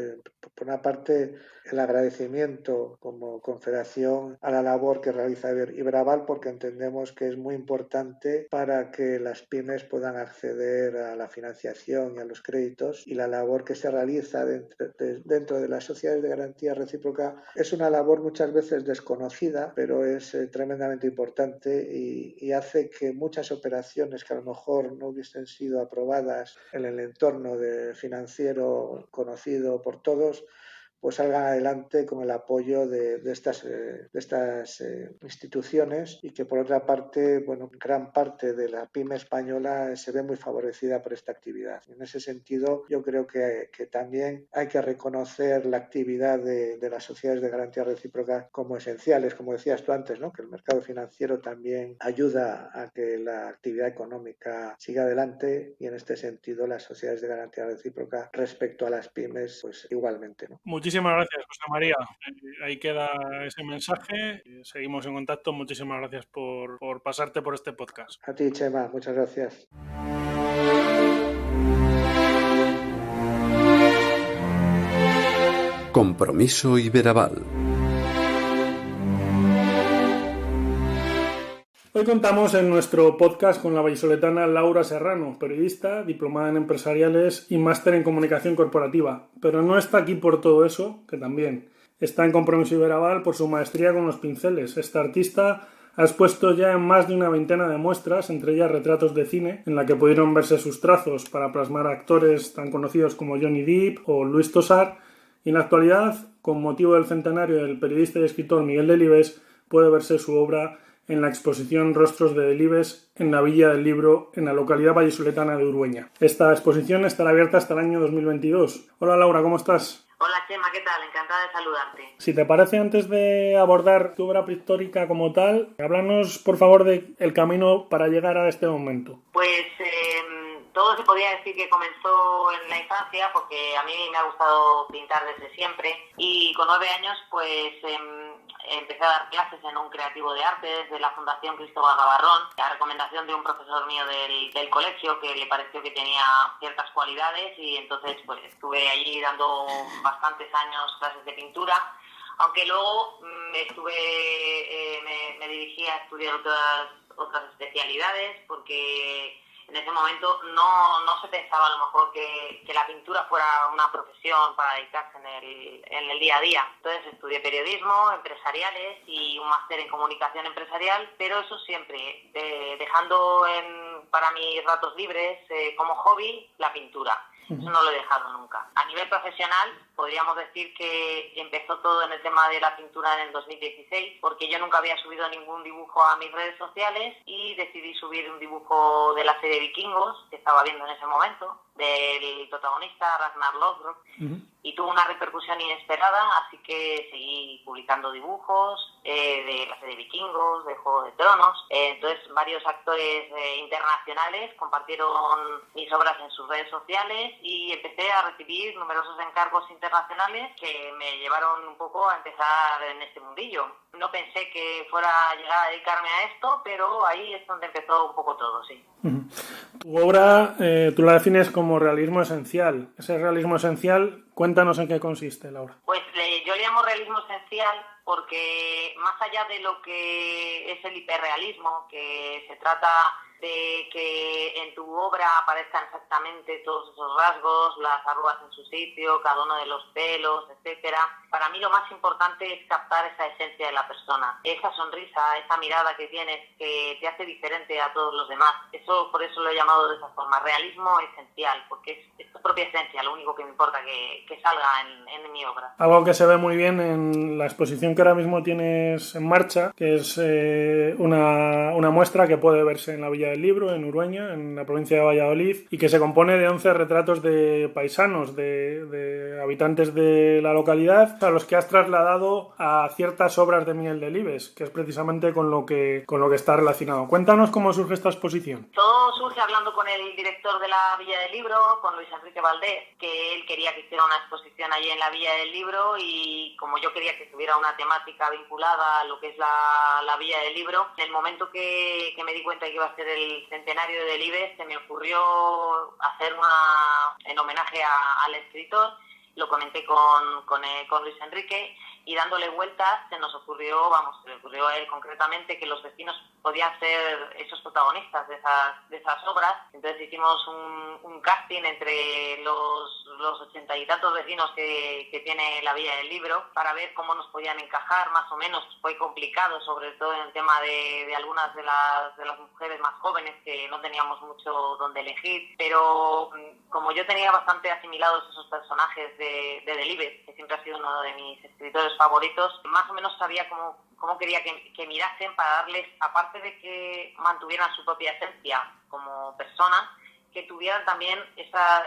por una parte el agradecimiento como confederación a la labor que realiza Iberaval, porque entendemos que es muy importante para que las pymes puedan acceder a la financiación y a los créditos, y la labor que se realiza dentro de las sociedades de garantía recíproca es una labor muchas veces desconocida, pero es tremendamente importante y hace que muchas operaciones que a lo mejor no hubiesen sido aprobadas en el entorno financiero conocido por todos, pues salgan adelante con el apoyo de estas instituciones, y que por otra parte, bueno, gran parte de la pyme española se ve muy favorecida por esta actividad. En ese sentido, yo creo que también hay que reconocer la actividad de las sociedades de garantía recíproca como esenciales, como decías tú antes, ¿no? Que el mercado financiero también ayuda a que la actividad económica siga adelante, y en este sentido las sociedades de garantía recíproca respecto a las pymes, pues igualmente, ¿no? Muchísimas gracias, José María. Ahí queda ese mensaje. Seguimos en contacto. Muchísimas gracias por pasarte por este podcast. A ti, Chema, muchas gracias. Compromiso Iberaval. Hoy contamos en nuestro podcast con la vallisoletana Laura Serrano, periodista, diplomada en empresariales y máster en comunicación corporativa. Pero no está aquí por todo eso, que también. Está en Compromiso Iberaval por su maestría con los pinceles. Esta artista ha expuesto ya en más de una veintena de muestras, entre ellas retratos de cine, en la que pudieron verse sus trazos para plasmar a actores tan conocidos como Johnny Depp o Luis Tosar. Y en la actualidad, con motivo del centenario del periodista y escritor Miguel Delibes, puede verse su obra en la exposición Rostros de Delibes en la Villa del Libro, en la localidad vallisoletana de Urueña. Esta exposición estará abierta hasta el año 2022. Hola Laura, ¿cómo estás? Hola Chema, ¿qué tal? Encantada de saludarte. Si te parece, antes de abordar tu obra pictórica como tal, háblanos por favor del camino para llegar a este momento. Pues todo se podría decir que comenzó en la infancia, porque a mí me ha gustado pintar desde siempre, y con 9 años pues empecé a dar clases en un creativo de arte desde la Fundación Cristóbal Gavarrón, a recomendación de un profesor mío del colegio que le pareció que tenía ciertas cualidades, y entonces pues estuve allí dando bastantes años clases de pintura, aunque luego me dirigí a estudiar otras especialidades, porque en ese momento no se pensaba a lo mejor que la pintura fuera una profesión para dedicarse en el día a día. Entonces estudié periodismo, empresariales y un máster en comunicación empresarial, pero eso siempre dejando para mis ratos libres como hobby la pintura. Eso no lo he dejado nunca. A nivel profesional, podríamos decir que empezó todo en el tema de la pintura en el 2016, porque yo nunca había subido ningún dibujo a mis redes sociales y decidí subir un dibujo de la serie Vikingos, que estaba viendo en ese momento, del protagonista Ragnar Lothbrok, y tuvo una repercusión inesperada, así que seguí publicando dibujos de la serie Vikingos, de Juego de Tronos. Entonces varios actores internacionales compartieron mis obras en sus redes sociales y empecé a recibir numerosos encargos internacionales que me llevaron un poco a empezar en este mundillo. No pensé que fuera a llegar a dedicarme a esto, pero ahí es donde empezó un poco todo, sí. Tu obra, tú la defines como realismo esencial. Ese realismo esencial, cuéntanos en qué consiste, Laura. Pues yo le llamo realismo esencial porque más allá de lo que es el hiperrealismo, que se trata de que en tu obra aparezcan exactamente todos esos rasgos, las arrugas en su sitio, cada uno de los pelos, etcétera. Para mí lo más importante es captar esa esencia de la persona, esa sonrisa, esa mirada que tienes que te hace diferente a todos los demás. Por eso lo he llamado de esa forma, realismo esencial, porque es tu propia esencia, lo único que me importa que salga en mi obra. Algo que se ve muy bien en la exposición exposición que ahora mismo tienes en marcha, que es una muestra que puede verse en la Villa del Libro, en Urueña, en la provincia de Valladolid, y que se compone de 11 retratos de paisanos, de habitantes de la localidad, a los que has trasladado a ciertas obras de Miguel Delibes, que es precisamente con lo que está relacionado. Cuéntanos cómo surge esta exposición. Todo surge hablando con el director de la Villa del Libro, con Luis Enrique Valdés, que él quería que hiciera una exposición allí en la Villa del Libro, y como yo quería que tuviera una temática vinculada a lo que es la Villa del Libro, en el momento que me di cuenta que iba a ser el centenario de Delibes, se me ocurrió hacer en homenaje al escritor. Lo comenté con Luis Enrique, y dándole vueltas se le ocurrió a él concretamente que los vecinos podían ser esos protagonistas de esas obras. Entonces hicimos un casting entre los 80 y tantos vecinos que tiene la Villa del Libro para ver cómo nos podían encajar, más o menos. Fue complicado, sobre todo en el tema de algunas de las mujeres más jóvenes, que no teníamos mucho donde elegir, pero como yo tenía bastante asimilados esos personajes de Delibes, que siempre ha sido uno de mis escritores favoritos, más o menos sabía cómo quería que mirasen, para darles, aparte de que mantuvieran su propia esencia como personas, que tuvieran también esas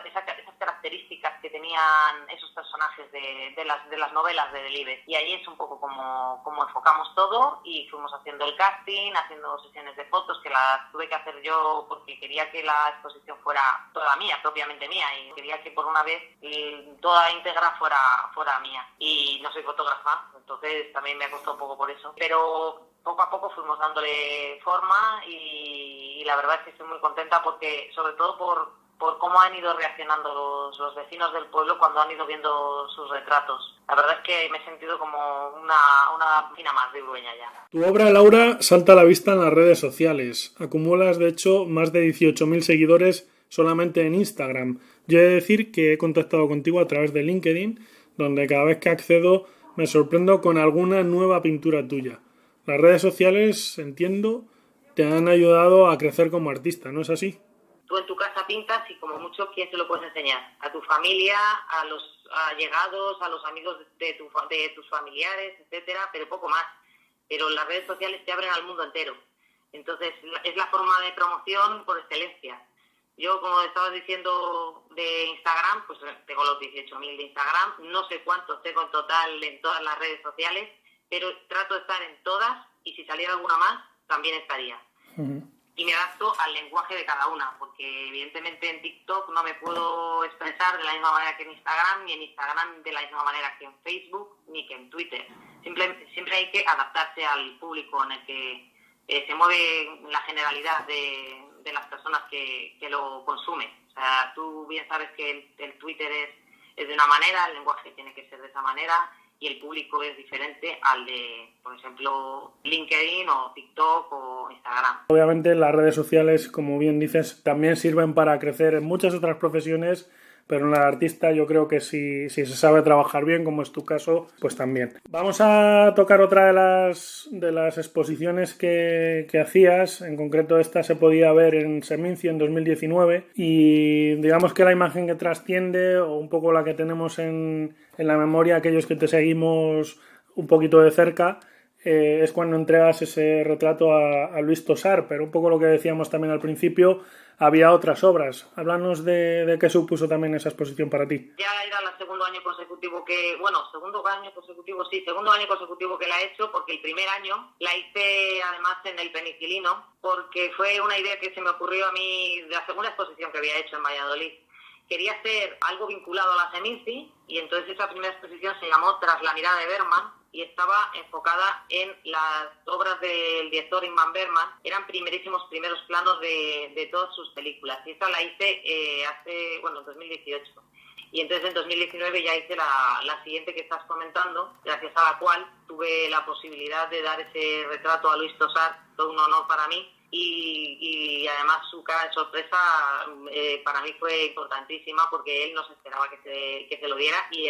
características que tenían esos personajes de las novelas de Delibes. Y ahí es un poco como enfocamos todo, y fuimos haciendo el casting, haciendo sesiones de fotos, que las tuve que hacer yo porque quería que la exposición fuera toda mía, propiamente mía, y quería que por una vez toda íntegra fuera mía. Y no soy fotógrafa, entonces también me costó un poco por eso, pero poco a poco fuimos dándole forma, y la verdad es que estoy muy contenta, porque sobre todo por cómo han ido reaccionando los vecinos del pueblo cuando han ido viendo sus retratos. La verdad es que me he sentido como una vecina más de Urueña ya. Tu obra, Laura, salta a la vista en las redes sociales. Acumulas, de hecho, más de 18.000 seguidores solamente en Instagram. Yo he de decir que he contactado contigo a través de LinkedIn, donde cada vez que accedo me sorprendo con alguna nueva pintura tuya. Las redes sociales, entiendo, te han ayudado a crecer como artista, ¿no es así? Tú en tu casa pintas, y como mucho, ¿quién se lo puedes enseñar? A tu familia, a los allegados, a los amigos de tus familiares, etcétera, pero poco más. Pero las redes sociales te abren al mundo entero. Entonces, es la forma de promoción por excelencia. Yo, como estabas diciendo de Instagram, pues tengo los 18.000 de Instagram, no sé cuántos tengo en total en todas las redes sociales, pero trato de estar en todas, y si saliera alguna más, también estaría. Uh-huh. Y me adapto al lenguaje de cada una, porque evidentemente en TikTok no me puedo expresar de la misma manera que en Instagram, ni en Instagram de la misma manera que en Facebook, ni que en Twitter. Siempre hay que adaptarse al público en el que se mueve la generalidad de las personas que lo consumen. O sea, tú bien sabes que el Twitter es de una manera, el lenguaje tiene que ser de esa manera, y el público es diferente al de, por ejemplo, LinkedIn o TikTok o Instagram. Obviamente las redes sociales, como bien dices, también sirven para crecer en muchas otras profesiones, pero en la artista yo creo que si se sabe trabajar bien, como es tu caso, pues también. Vamos a tocar otra de las exposiciones que hacías. En concreto, esta se podía ver en Seminci en 2019, y digamos que la imagen que trasciende, o un poco la que tenemos en la memoria aquellos que te seguimos un poquito de cerca, es cuando entregas ese retrato a Luis Tosar, pero un poco lo que decíamos también al principio, había otras obras. Háblanos de qué supuso también esa exposición para ti. Ya era el segundo año consecutivo que la he hecho, porque el primer año la hice además en el Penicilino, porque fue una idea que se me ocurrió a mí de la segunda exposición que había hecho en Valladolid. Quería hacer algo vinculado a la Seminci, y entonces esa primera exposición se llamó Tras la mirada de Bergman, y estaba enfocada en las obras del director Ingmar Bergman. Eran primeros planos de todas sus películas, y esta la hice en 2018. Y entonces en 2019 ya hice la siguiente que estás comentando, gracias a la cual tuve la posibilidad de dar ese retrato a Luis Tosar, todo un honor para mí. Y además su cara de sorpresa para mí fue importantísima, porque él no se esperaba que se lo diera, y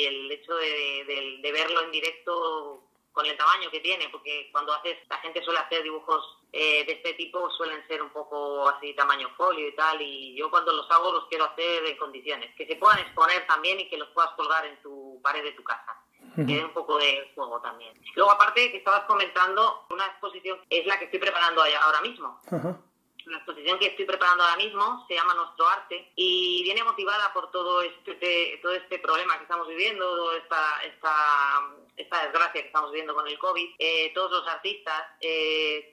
el hecho de verlo en directo con el tamaño que tiene, porque cuando la gente suele hacer dibujos de este tipo, suelen ser un poco así tamaño folio y tal, y yo cuando los hago los quiero hacer en condiciones, que se puedan exponer también y que los puedas colgar en tu pared de tu casa. que dé un poco de juego también. Luego, aparte, que estabas comentando, una exposición es la que estoy preparando ahora mismo. Ajá. La exposición que estoy preparando ahora mismo se llama Nuestro Arte y viene motivada por todo este problema que estamos viviendo, toda esta desgracia que estamos viviendo con el COVID, todos los artistas,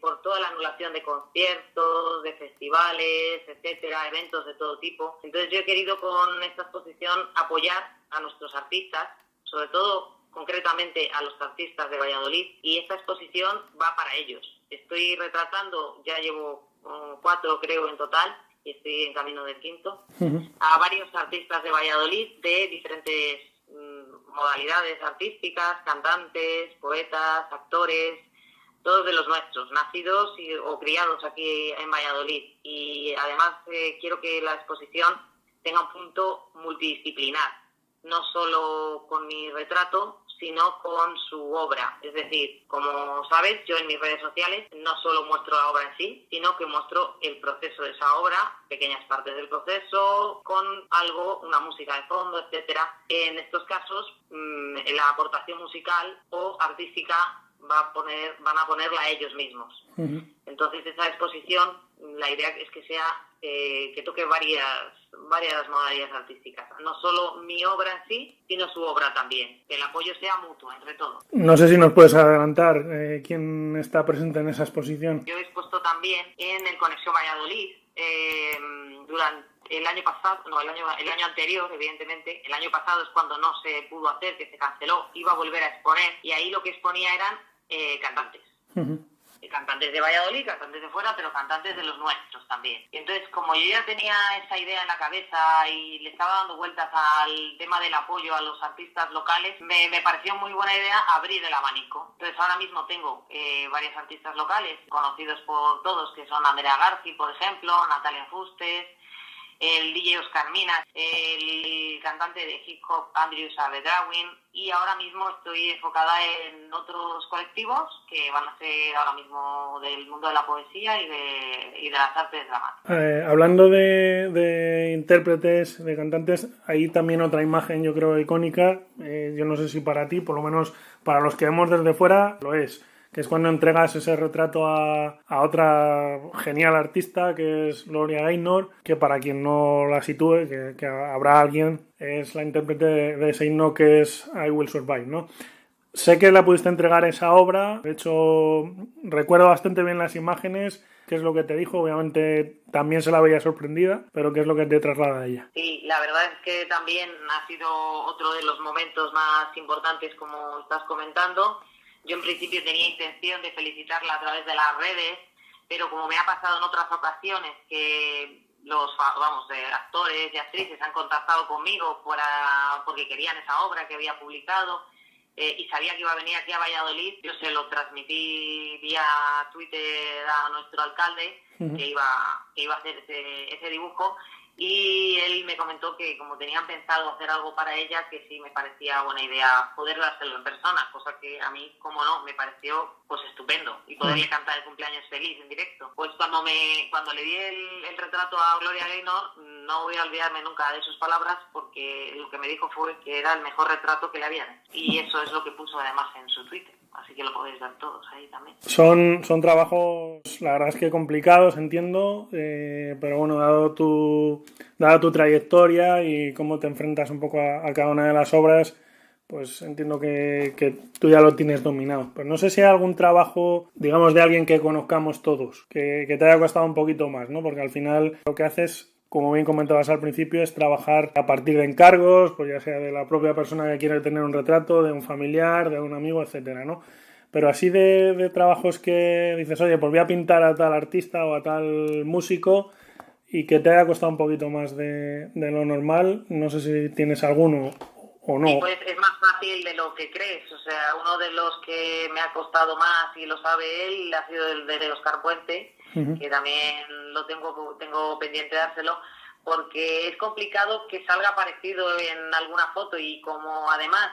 por toda la anulación de conciertos, de festivales, etcétera, eventos de todo tipo. Entonces yo he querido con esta exposición apoyar a nuestros artistas, sobre todo concretamente a los artistas de Valladolid, y esta exposición va para ellos. Estoy retratando, ya llevo 4 creo en total, y estoy en camino del 5º, a varios artistas de Valladolid de diferentes modalidades artísticas, cantantes, poetas, actores, todos de los nuestros, nacidos o criados aquí en Valladolid. Y además quiero que la exposición tenga un punto multidisciplinar, no solo con mi retrato, sino con su obra. Es decir, como sabes, yo en mis redes sociales no solo muestro la obra en sí, sino que muestro el proceso de esa obra, pequeñas partes del proceso, con algo, una música de fondo, etcétera. En estos casos, la aportación musical o artística van a ponerla a ellos mismos. Entonces, esa exposición, la idea es que sea que toque varias modalidades artísticas, no solo mi obra en sí, sino su obra también, que el apoyo sea mutuo entre todos. No sé si nos puedes adelantar quién está presente en esa exposición. Yo he expuesto también en el Conexión Valladolid durante el año pasado, el año anterior, evidentemente. El año pasado es cuando no se pudo hacer, que se canceló, iba a volver a exponer, y ahí lo que exponía eran cantantes. Cantantes de Valladolid, cantantes de fuera, pero cantantes de los nuestros también. Y entonces, como yo ya tenía esa idea en la cabeza y le estaba dando vueltas al tema del apoyo a los artistas locales, me pareció muy buena idea abrir el abanico. Entonces, ahora mismo tengo varios artistas locales, conocidos por todos, que son Andrea Garci, por ejemplo, Natalia Fustes, el DJ Oscar Minas, el cantante de hip hop Andrew Savedrawin, y ahora mismo estoy enfocada en otros colectivos que van a ser ahora mismo del mundo de la poesía y de las artes dramáticas. Hablando de intérpretes, de cantantes, hay también otra imagen, yo creo, icónica. Yo no sé si para ti, por lo menos para los que vemos desde fuera, lo es. Que es cuando entregas ese retrato a otra genial artista, que es Gloria Gaynor, que para quien no la sitúe, que habrá alguien, es la intérprete de ese himno que es I Will Survive, ¿no? Sé que la pudiste entregar esa obra, de hecho recuerdo bastante bien las imágenes, qué es lo que te dijo, obviamente también se la veía sorprendida, pero qué es lo que te traslada a ella. Sí, la verdad es que también ha sido otro de los momentos más importantes, como estás comentando. Yo en principio tenía intención de felicitarla a través de las redes, pero como me ha pasado en otras ocasiones que los actores y actrices han contactado conmigo porque querían esa obra que había publicado y sabía que iba a venir aquí a Valladolid, yo se lo transmití vía Twitter a nuestro alcalde que iba a hacer ese dibujo. Y él me comentó que como tenían pensado hacer algo para ella, que sí me parecía buena idea poder dárselo en persona, cosa que a mí, como no, me pareció pues estupendo, y poderle cantar el cumpleaños feliz en directo. Pues cuando le di el retrato a Gloria Gaynor, no voy a olvidarme nunca de sus palabras, porque lo que me dijo fue que era el mejor retrato que le habían hecho. Y eso es lo que puso además en su Twitter. Así que lo podéis ver todos ahí también. Son trabajos, la verdad es que complicados, entiendo, pero bueno, dada tu trayectoria y cómo te enfrentas un poco a cada una de las obras, pues entiendo que tú ya lo tienes dominado. Pero no sé si hay algún trabajo, digamos, de alguien que conozcamos todos, que te haya costado un poquito más, ¿no? Porque al final lo que haces, como bien comentabas al principio, es trabajar a partir de encargos, pues ya sea de la propia persona que quiere tener un retrato, de un familiar, de un amigo, etcétera, ¿no? Pero así de trabajos que dices, oye, pues voy a pintar a tal artista o a tal músico y que te haya costado un poquito más de lo normal, no sé si tienes alguno o no. Sí, pues es más fácil de lo que crees. O sea, uno de los que me ha costado más, y lo sabe él, ha sido el de Óscar Puente, que también lo tengo pendiente de dárselo, porque es complicado que salga parecido en alguna foto, y como además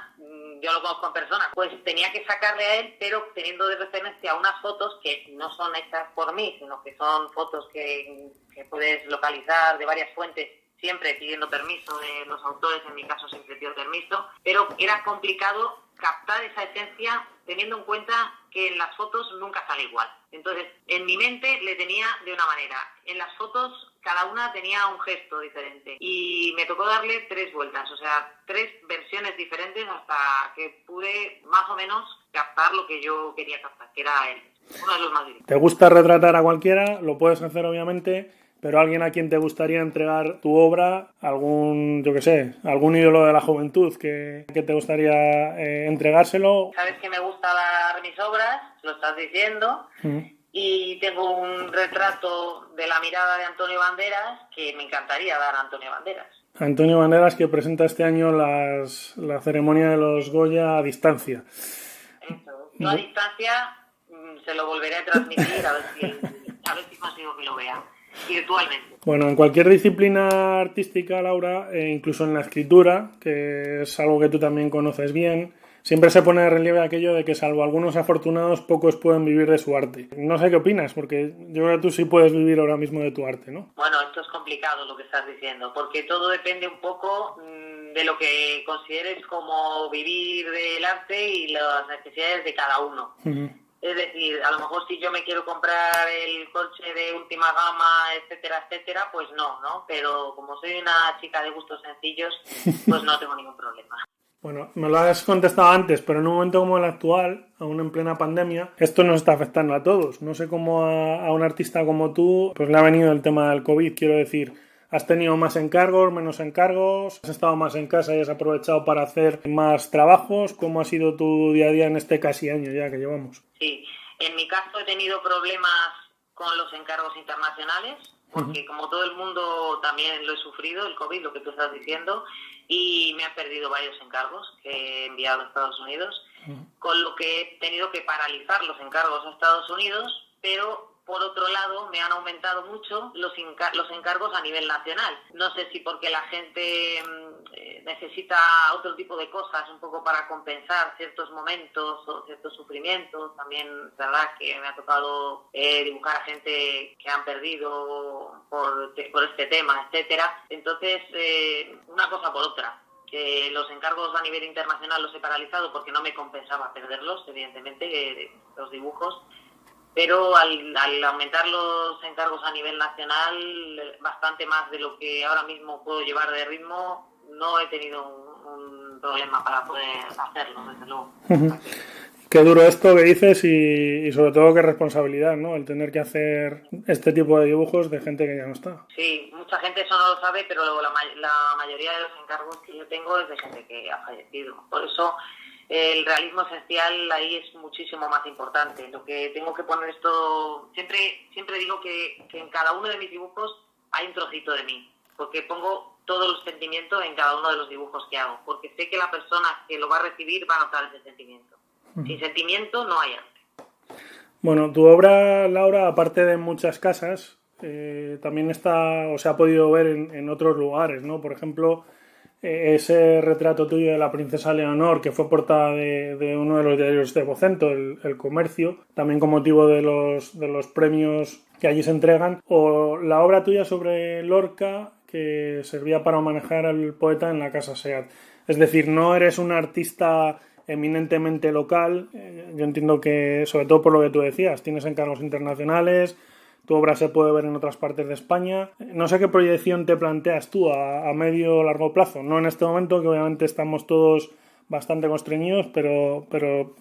yo lo conozco en persona, pues tenía que sacarle a él, pero teniendo de referencia unas fotos que no son hechas por mí, sino que son fotos que puedes localizar de varias fuentes, siempre pidiendo permiso de los autores. En mi caso siempre pido permiso, pero era complicado captar esa esencia teniendo en cuenta que en las fotos nunca sale igual. Entonces, en mi mente le tenía de una manera. En las fotos cada una tenía un gesto diferente y me tocó darle 3 vueltas, o sea, 3 versiones diferentes hasta que pude más o menos captar lo que yo quería captar, que era él, uno de los más directos. ¿Te gusta retratar a cualquiera? Lo puedes hacer, obviamente, pero alguien a quien te gustaría entregar tu obra, algún, yo qué sé, algún ídolo de la juventud que te gustaría entregárselo. Sabes que me gusta dar mis obras, lo estás diciendo, y tengo un retrato de la mirada de Antonio Banderas que me encantaría dar a Antonio Banderas. Antonio Banderas, que presenta este año la ceremonia de los Goya a distancia. Eso. Yo a distancia se lo volveré a transmitir a ver si consigo que lo vea virtualmente. Bueno, en cualquier disciplina artística, Laura, incluso en la escritura, que es algo que tú también conoces bien, siempre se pone de relieve aquello de que salvo algunos afortunados, pocos pueden vivir de su arte. No sé qué opinas, porque yo creo que tú sí puedes vivir ahora mismo de tu arte, ¿no? Bueno, esto es complicado lo que estás diciendo, porque todo depende un poco de lo que consideres como vivir del arte y las necesidades de cada uno. Es decir, a lo mejor si yo me quiero comprar el coche de última gama, etcétera, etcétera, pues no, pero como soy una chica de gustos sencillos, pues no tengo ningún problema. Bueno, me lo has contestado antes, pero en un momento como el actual, aún en plena pandemia, esto nos está afectando a todos. No sé cómo a un artista como tú pues le ha venido el tema del COVID, quiero decir. ¿Has tenido más encargos, menos encargos? ¿Has estado más en casa y has aprovechado para hacer más trabajos? ¿Cómo ha sido tu día a día en este casi año ya que llevamos? Sí, en mi caso he tenido problemas con los encargos internacionales, porque como todo el mundo también lo he sufrido, el COVID, lo que tú estás diciendo, y me han perdido varios encargos que he enviado a Estados Unidos, con lo que he tenido que paralizar los encargos a Estados Unidos, pero por otro lado me han aumentado mucho los encargos a nivel nacional. No sé si porque la gente necesita otro tipo de cosas un poco para compensar ciertos momentos o ciertos sufrimientos. También es verdad que me ha tocado dibujar a gente que han perdido por este tema, etcétera. Entonces, una cosa por otra. Que los encargos a nivel internacional los he paralizado porque no me compensaba perderlos, evidentemente, los dibujos. Pero al aumentar los encargos a nivel nacional, bastante más de lo que ahora mismo puedo llevar de ritmo, no he tenido un problema para poder hacerlo, desde luego. Qué duro esto que dices y sobre todo qué responsabilidad, ¿no? El tener que hacer este tipo de dibujos de gente que ya no está. Sí, mucha gente eso no lo sabe, pero la mayoría de los encargos que yo tengo es de gente que ha fallecido. Por eso el realismo esencial ahí es muchísimo más importante. Lo que tengo que poner esto... Siempre digo que en cada uno de mis dibujos hay un trocito de mí, porque pongo todos los sentimientos en cada uno de los dibujos que hago, porque sé que la persona que lo va a recibir va a notar ese sentimiento. Sin sentimiento no hay arte. Bueno, tu obra, Laura, aparte de en muchas casas, también está o se ha podido ver en otros lugares, ¿no? Por ejemplo, ese retrato tuyo de la princesa Leonor, que fue portada de uno de los diarios de Vocento, el Comercio, también con motivo de los premios que allí se entregan, o la obra tuya sobre Lorca, que servía para homenajear al poeta en la Casa Seat. Es decir, no eres un artista eminentemente local. Yo entiendo que, sobre todo por lo que tú decías, tienes encargos internacionales, tu obra se puede ver en otras partes de España. No sé qué proyección te planteas tú a medio o largo plazo, no en este momento, que obviamente estamos todos bastante constreñidos, pero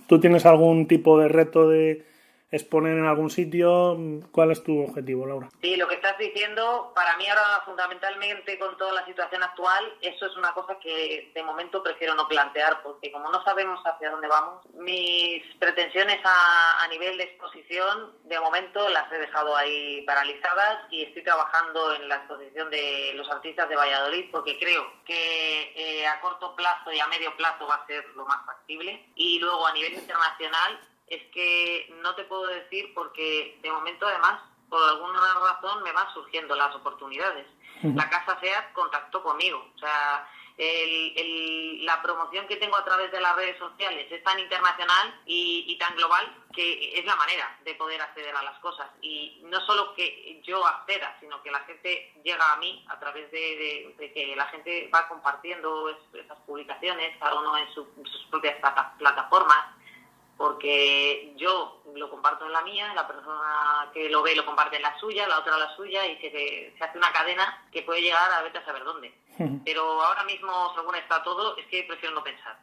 ¿tú tienes algún tipo de reto de exponer en algún sitio? ¿Cuál es tu objetivo, Laura? Sí, lo que estás diciendo, para mí ahora fundamentalmente con toda la situación actual, eso es una cosa que de momento prefiero no plantear, porque como no sabemos hacia dónde vamos, mis pretensiones a nivel de exposición de momento las he dejado ahí paralizadas y estoy trabajando en la exposición de los artistas de Valladolid, porque creo que a corto plazo y a medio plazo va a ser lo más factible. Y luego a nivel internacional es que no te puedo decir porque de momento además por alguna razón me van surgiendo las oportunidades. La Casa Seat contactó conmigo, o sea, la promoción que tengo a través de las redes sociales es tan internacional y tan global que es la manera de poder acceder a las cosas. Y no solo que yo acceda, sino que la gente llega a mí a través de que la gente va compartiendo esas publicaciones, cada uno en sus propias plataformas, porque yo lo comparto en la mía, la persona que lo ve lo comparte en la suya, la otra en la suya, y se hace una cadena que puede llegar a vete a saber dónde. Pero ahora mismo, según está todo, es que prefiero no pensar.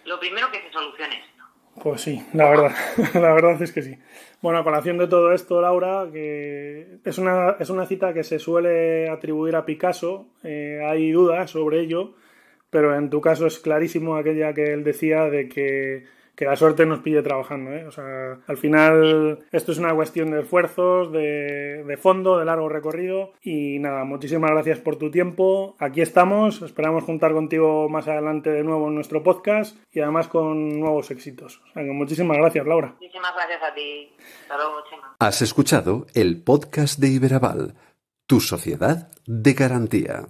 Lo primero que se solucione esto. Pues sí, la verdad es que sí. Bueno, a colación de todo esto, Laura, que es una cita que se suele atribuir a Picasso, hay dudas sobre ello, pero en tu caso es clarísimo aquella que él decía de que la suerte nos pille trabajando, ¿eh? O sea, al final esto es una cuestión de esfuerzos, de fondo, de largo recorrido, y nada, muchísimas gracias por tu tiempo. Aquí estamos, esperamos juntar contigo más adelante de nuevo en nuestro podcast y además con nuevos éxitos. O sea, que muchísimas gracias, Laura. Muchísimas gracias a ti. Hasta luego, Chema. Has escuchado el podcast de Iberaval, tu sociedad de garantía.